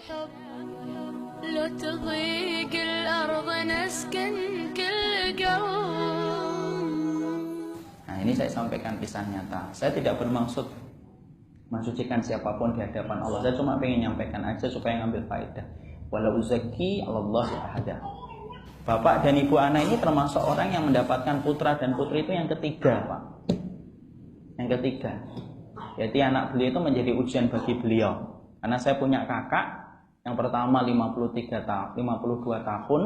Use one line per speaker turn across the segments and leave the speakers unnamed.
لو تضيق الأرض نسكن كل قوم.
Nah, ini saya sampaikan kisah nyata. Saya tidak bermaksud mensucikan siapapun di hadapan Allah. Saya cuma pengen nyampaikan aja supaya ngambil faedah. Walau uzaki Allah ahada. Bapak dan ibu anak ini termasuk orang yang mendapatkan putra dan putri itu yang ketiga, Pak. Yang ketiga. Jadi anak beliau itu menjadi ujian bagi beliau. Karena saya punya kakak yang pertama 52 tahun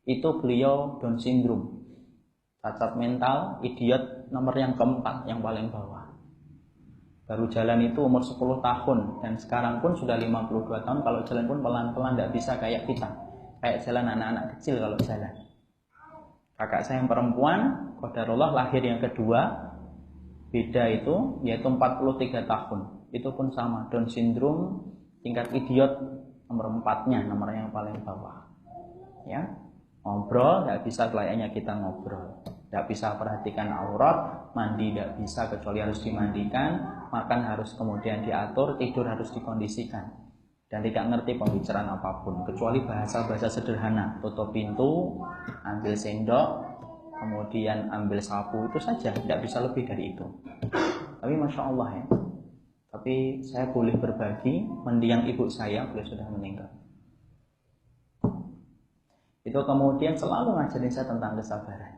itu beliau Down syndrome. Cacat mental, idiot nomor yang keempat, yang paling bawah. Baru jalan itu umur 10 tahun dan sekarang pun sudah 52 tahun. Kalau jalan pun pelan-pelan, tidak bisa kayak kita, kayak jalan anak-anak kecil kalau jalan. Kakak saya yang perempuan, qadarullah lahir yang kedua, beda itu, yaitu 43 tahun. Itu pun sama, Down syndrome, tingkat idiot nomor 4-nya, nomor yang paling bawah. Ya, ngobrol tidak bisa layaknya kita ngobrol, tidak bisa perhatikan aurat, mandi tidak bisa kecuali harus dimandikan, makan harus kemudian diatur, tidur harus dikondisikan, dan tidak ngerti pembicaraan apapun kecuali bahasa-bahasa sederhana, tutup pintu, ambil sendok, kemudian ambil sapu, itu saja, tidak bisa lebih dari itu. Tapi Masya Allah ya, tapi saya boleh berbagi, mendiang ibu saya, beliau sudah meninggal. Itu kemudian selalu ngajarin saya tentang kesabaran.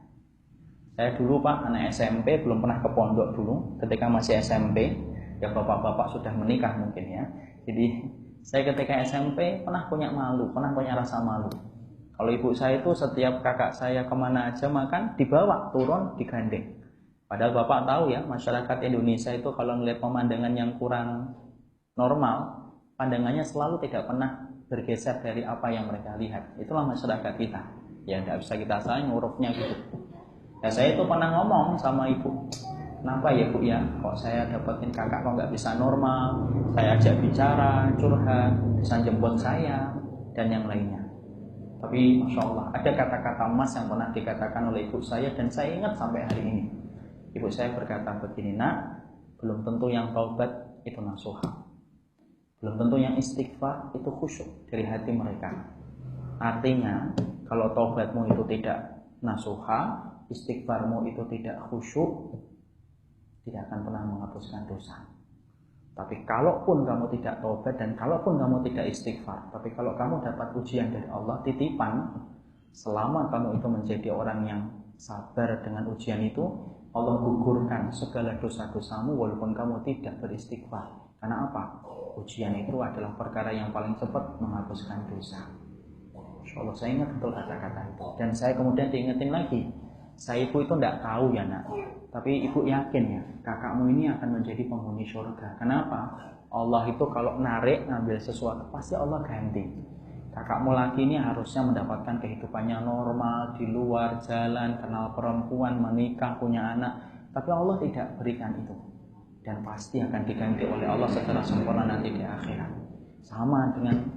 Saya dulu Pak, anak SMP, belum pernah ke pondok dulu. Ketika masih SMP, ya bapak-bapak sudah menikah mungkin ya. Jadi saya ketika SMP pernah punya malu, pernah punya rasa malu. Kalau ibu saya itu setiap kakak saya kemana aja makan, dibawa, turun, digandeng. Padahal bapak tahu ya, masyarakat Indonesia itu kalau melihat pemandangan yang kurang normal, pandangannya selalu tidak pernah bergeser dari apa yang mereka lihat. Itulah masyarakat kita. Ya tidak bisa kita salahin, hurufnya gitu. Ya saya itu pernah ngomong sama ibu, kenapa ya Bu ya, kok saya dapetin kakak kok nggak bisa normal, saya ajak bicara, curhat, bisa jemput saya, dan yang lainnya. Tapi Masya Allah, ada kata-kata emas yang pernah dikatakan oleh ibu saya, dan saya ingat sampai hari ini. Ibu saya berkata begini, nak, belum tentu yang taubat itu nasuha, belum tentu yang istighfar itu khusyuk dari hati mereka. Artinya, kalau taubatmu itu tidak nasuha, istighfarmu itu tidak khusyuk, tidak akan pernah menghapuskan dosa. Tapi kalaupun kamu tidak taubat dan kalaupun kamu tidak istighfar, tapi kalau kamu dapat ujian dari Allah, titipan, selama kamu itu menjadi orang yang sabar dengan ujian itu, Allah gugurkan segala dosa-dosamu walaupun kamu tidak beristighfar. Karena apa? Ujian itu adalah perkara yang paling cepat menghapuskan dosa. Insya Allah saya ingat betul kata-kata itu. Dan saya kemudian diingetin lagi, saya ibu itu tidak tahu ya nak, tapi ibu yakin ya kakakmu ini akan menjadi penghuni surga. Kenapa? Allah itu kalau narik ngambil sesuatu pasti Allah ganti. Kakakmu lagi ini harusnya mendapatkan kehidupannya normal, di luar jalan, kenal perempuan, menikah, punya anak, tapi Allah tidak berikan itu, dan pasti akan diganti oleh Allah secara sempurna nanti di akhirat. Sama dengan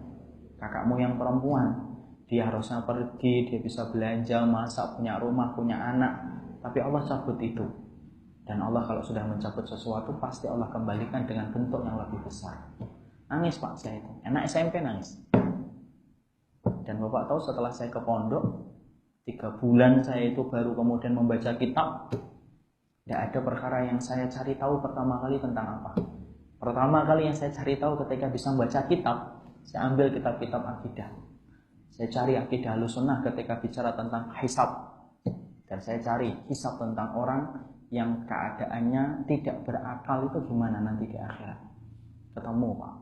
kakakmu yang perempuan, dia harusnya pergi, dia bisa belanja, masak, punya rumah, punya anak, tapi Allah cabut itu. Dan Allah kalau sudah mencabut sesuatu, pasti Allah kembalikan dengan bentuk yang lebih besar. Nangis Pak saya itu, anak SMP nangis. Dan Bapak tahu setelah saya ke pondok, 3 bulan saya itu baru kemudian membaca kitab. Tidak ada perkara yang saya cari tahu pertama kali tentang apa. Pertama kali yang saya cari tahu ketika bisa membaca kitab, saya ambil kitab-kitab akidah. Saya cari akidah Ahlussunnah ketika bicara tentang hisab. Dan saya cari hisab tentang orang yang keadaannya tidak berakal itu gimana nanti di akhirat. Ketemu Pak.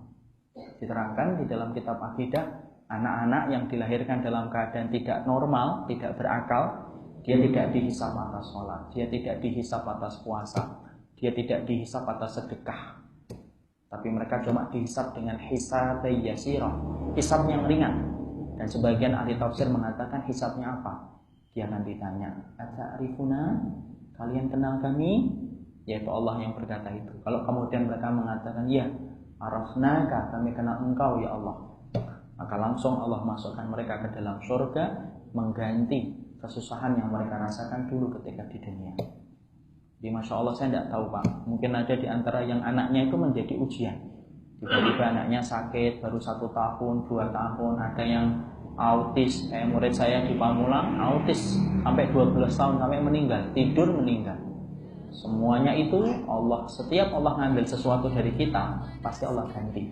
Diterangkan di dalam kitab akidah, anak-anak yang dilahirkan dalam keadaan tidak normal, tidak berakal, dia tidak dihisab atas sholat, dia tidak dihisab atas puasa, dia tidak dihisab atas sedekah, tapi mereka cuma dihisab dengan hisab yasirah, hisab yang ringan. Dan sebagian ahli tafsir mengatakan hisabnya apa? Dia akan ditanya, ata'rifuna, kalian kenal kami? Yaitu Allah yang berkata itu. Kalau kemudian mereka mengatakan, ya, arafnaka, kami kenal engkau ya Allah, maka langsung Allah masukkan mereka ke dalam surga, mengganti kesusahan yang mereka rasakan dulu ketika di dunia. Jadi Masya Allah saya tidak tahu Pak, mungkin ada di antara yang anaknya itu menjadi ujian. Tiba-tiba anaknya sakit baru 1 tahun, 2 tahun, ada yang autis, kayak murid saya di Pamulang, autis sampai 12 tahun, sampai meninggal, tidur meninggal. Semuanya itu Allah, setiap Allah ngambil sesuatu dari kita, pasti Allah ganti.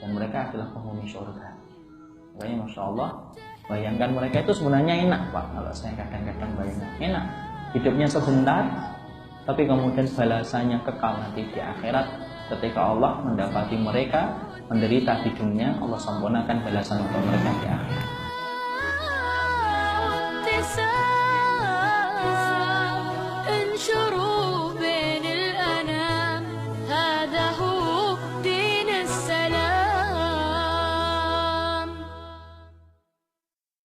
Dan mereka adalah penghuni surga. Makanya Masya Allah, bayangkan mereka itu sebenarnya enak Pak. Kalau saya kadang-kadang bayangkan, enak. Hidupnya sebentar, tapi kemudian balasannya kekal nanti di akhirat. Ketika Allah mendapati mereka menderita di dunia, Allah sempurnakan balasan untuk mereka di akhirat.